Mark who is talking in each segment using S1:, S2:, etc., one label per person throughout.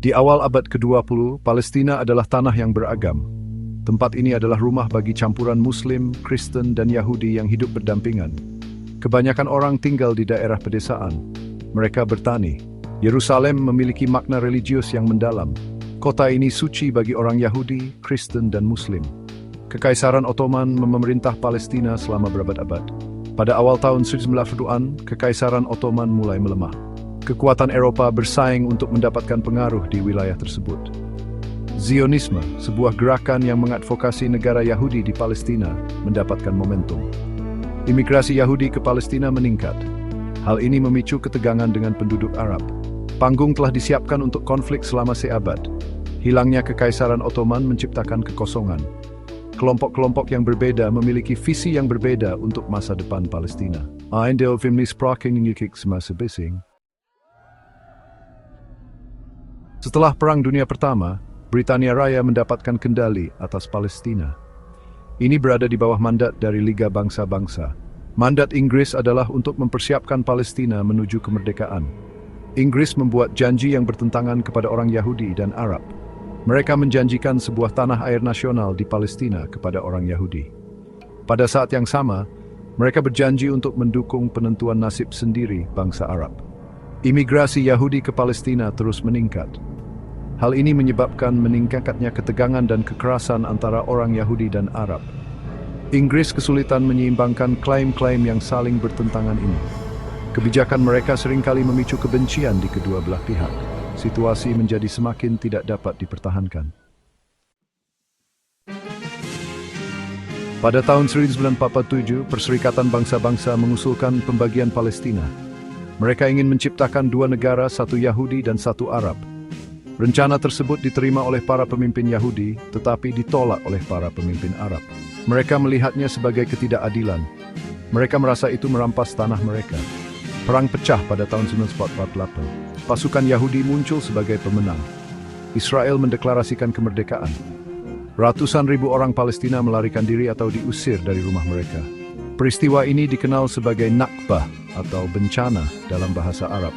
S1: Di awal abad ke-20, Palestina adalah tanah yang beragam. Tempat ini adalah rumah bagi campuran Muslim, Kristen, dan Yahudi yang hidup berdampingan. Kebanyakan orang tinggal di daerah pedesaan. Mereka bertani. Yerusalem memiliki makna religius yang mendalam. Kota ini suci bagi orang Yahudi, Kristen, dan Muslim. Kekaisaran Ottoman memerintah Palestina selama berabad-abad. Pada awal tahun 1940-an, Kekaisaran Ottoman mulai melemah. Kekuatan Eropa bersaing untuk mendapatkan pengaruh di wilayah tersebut. Zionisme, sebuah gerakan yang mengadvokasi negara Yahudi di Palestina, mendapatkan momentum. Imigrasi Yahudi ke Palestina meningkat. Hal ini memicu ketegangan dengan penduduk Arab. Panggung telah disiapkan untuk konflik selama seabad. Hilangnya Kekaisaran Ottoman menciptakan kekosongan. Kelompok-kelompok yang berbeda memiliki visi yang berbeda untuk masa depan Palestina. Setelah Perang Dunia Pertama, Britania Raya mendapatkan kendali atas Palestina. Ini berada di bawah mandat dari Liga Bangsa-Bangsa. Mandat Inggris adalah untuk mempersiapkan Palestina menuju kemerdekaan. Inggris membuat janji yang bertentangan kepada orang Yahudi dan Arab. Mereka menjanjikan sebuah tanah air nasional di Palestina kepada orang Yahudi. Pada saat yang sama, mereka berjanji untuk mendukung penentuan nasib sendiri bangsa Arab. Imigrasi Yahudi ke Palestina terus meningkat. Hal ini menyebabkan meningkatnya ketegangan dan kekerasan antara orang Yahudi dan Arab. Inggris kesulitan menyeimbangkan klaim-klaim yang saling bertentangan ini. Kebijakan mereka seringkali memicu kebencian di kedua belah pihak. Situasi menjadi semakin tidak dapat dipertahankan. Pada tahun 1947, Perserikatan Bangsa-Bangsa mengusulkan pembagian Palestina. Mereka ingin menciptakan dua negara, satu Yahudi dan satu Arab. Rencana tersebut diterima oleh para pemimpin Yahudi, tetapi ditolak oleh para pemimpin Arab. Mereka melihatnya sebagai ketidakadilan. Mereka merasa itu merampas tanah mereka. Perang pecah pada tahun 1948. Pasukan Yahudi muncul sebagai pemenang. Israel mendeklarasikan kemerdekaan. Ratusan ribu orang Palestina melarikan diri atau diusir dari rumah mereka. Peristiwa ini dikenal sebagai Nakbah atau bencana dalam bahasa Arab.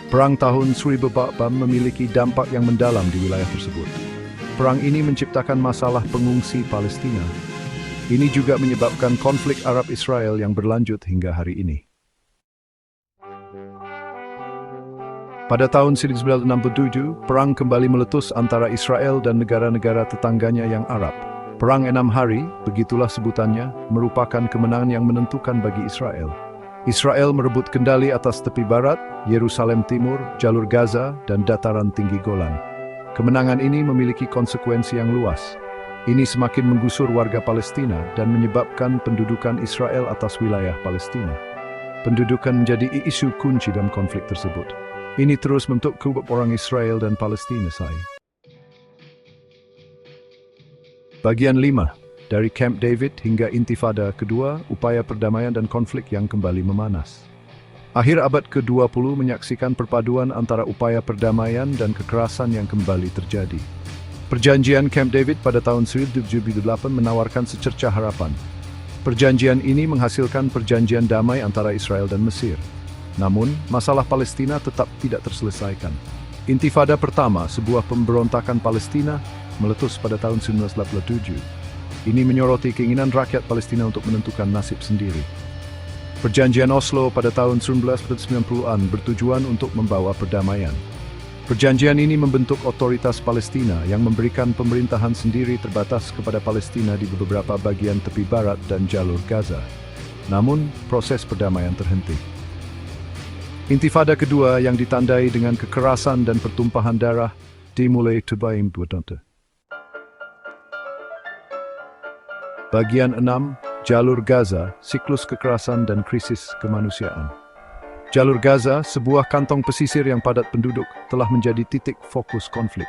S1: Perang tahun 1948 memiliki dampak yang mendalam di wilayah tersebut. Perang ini menciptakan masalah pengungsi Palestina. Ini juga menyebabkan konflik Arab-Israel yang berlanjut hingga hari ini. Pada tahun 1967, perang kembali meletus antara Israel dan negara-negara tetangganya yang Arab. Perang 6 hari, begitulah sebutannya, merupakan kemenangan yang menentukan bagi Israel. Israel merebut kendali atas tepi barat, Yerusalem Timur, jalur Gaza, dan dataran tinggi Golan. Kemenangan ini memiliki konsekuensi yang luas. Ini semakin menggusur warga Palestina dan menyebabkan pendudukan Israel atas wilayah Palestina. Pendudukan menjadi isu kunci dalam konflik tersebut. Ini terus membentuk kubu orang Israel dan Palestina saya. Bagian 5. Dari Camp David hingga Intifada kedua, upaya perdamaian dan konflik yang kembali memanas. Akhir abad ke-20 menyaksikan perpaduan antara upaya perdamaian dan kekerasan yang kembali terjadi. Perjanjian Camp David pada tahun 1978 menawarkan secercah harapan. Perjanjian ini menghasilkan perjanjian damai antara Israel dan Mesir. Namun, masalah Palestina tetap tidak terselesaikan. Intifada pertama, sebuah pemberontakan Palestina, meletus pada tahun 1987. Ini menyoroti keinginan rakyat Palestina untuk menentukan nasib sendiri. Perjanjian Oslo pada tahun 1990-an bertujuan untuk membawa perdamaian. Perjanjian ini membentuk otoritas Palestina yang memberikan pemerintahan sendiri terbatas kepada Palestina di beberapa bagian tepi barat dan jalur Gaza. Namun, proses perdamaian terhenti. Intifada kedua yang ditandai dengan kekerasan dan pertumpahan darah dimulai terbaim bertante. Bagian 6, jalur Gaza, siklus kekerasan dan krisis kemanusiaan. Jalur Gaza, sebuah kantong pesisir yang padat penduduk, telah menjadi titik fokus konflik.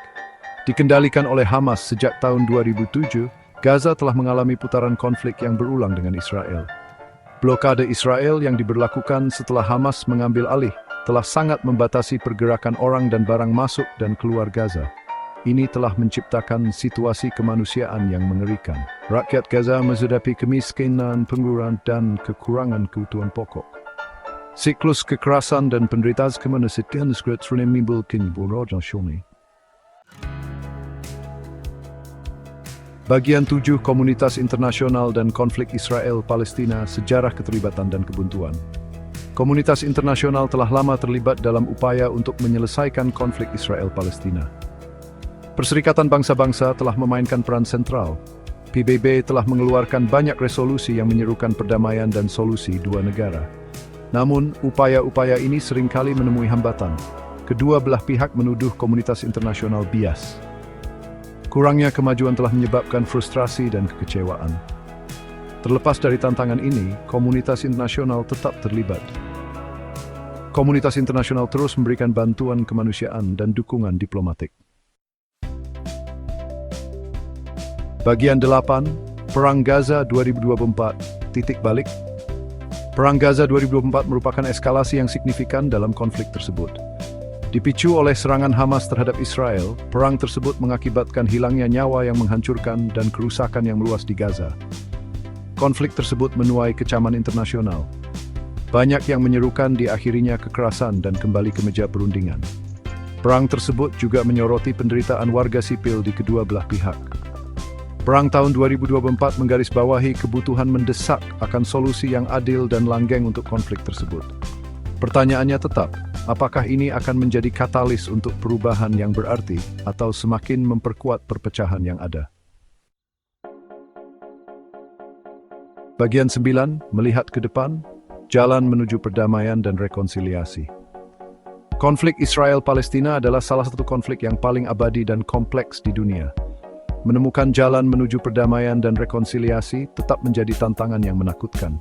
S1: Dikendalikan oleh Hamas sejak tahun 2007, Gaza telah mengalami putaran konflik yang berulang dengan Israel. Blokade Israel yang diberlakukan setelah Hamas mengambil alih telah sangat membatasi pergerakan orang dan barang masuk dan keluar Gaza. Ini telah menciptakan situasi kemanusiaan yang mengerikan. Rakyat Gaza menghadapi kemiskinan, pengangguran, dan kekurangan kebutuhan pokok. Siklus kekerasan dan penderitaan kemanusiaan sering menimbulkan nasional. Bagian 7 Komunitas Internasional dan Konflik Israel-Palestina, Sejarah Keterlibatan dan Kebuntuan. Komunitas internasional telah lama terlibat dalam upaya untuk menyelesaikan konflik Israel-Palestina. Perserikatan Bangsa-Bangsa telah memainkan peran sentral. PBB telah mengeluarkan banyak resolusi yang menyerukan perdamaian dan solusi dua negara. Namun, upaya-upaya ini seringkali menemui hambatan. Kedua belah pihak menuduh komunitas internasional bias. Kurangnya kemajuan telah menyebabkan frustrasi dan kekecewaan. Terlepas dari tantangan ini, komunitas internasional tetap terlibat. Komunitas internasional terus memberikan bantuan kemanusiaan dan dukungan diplomatik. Bagian 8, Perang Gaza 2024, titik balik. Perang Gaza 2024 merupakan eskalasi yang signifikan dalam konflik tersebut. Dipicu oleh serangan Hamas terhadap Israel, perang tersebut mengakibatkan hilangnya nyawa yang menghancurkan dan kerusakan yang meluas di Gaza. Konflik tersebut menuai kecaman internasional. Banyak yang menyerukan diakhirinya kekerasan dan kembali ke meja perundingan. Perang tersebut juga menyoroti penderitaan warga sipil di kedua belah pihak. Perang tahun 2024 menggarisbawahi kebutuhan mendesak akan solusi yang adil dan langgeng untuk konflik tersebut. Pertanyaannya tetap, apakah ini akan menjadi katalis untuk perubahan yang berarti atau semakin memperkuat perpecahan yang ada? Bagian 9, Melihat ke depan, jalan menuju perdamaian dan rekonsiliasi. Konflik Israel-Palestina adalah salah satu konflik yang paling abadi dan kompleks di dunia. Menemukan jalan menuju perdamaian dan rekonsiliasi tetap menjadi tantangan yang menakutkan.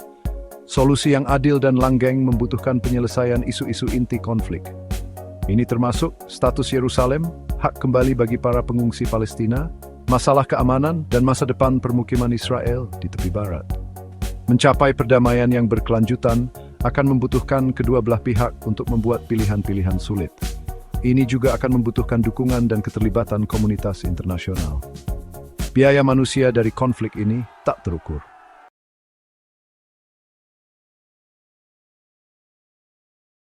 S1: Solusi yang adil dan langgeng membutuhkan penyelesaian isu-isu inti konflik. Ini termasuk status Yerusalem, hak kembali bagi para pengungsi Palestina, masalah keamanan, dan masa depan permukiman Israel di tepi barat. Mencapai perdamaian yang berkelanjutan akan membutuhkan kedua belah pihak untuk membuat pilihan-pilihan sulit. Ini juga akan membutuhkan dukungan dan keterlibatan komunitas internasional. Biaya manusia dari konflik ini tak terukur.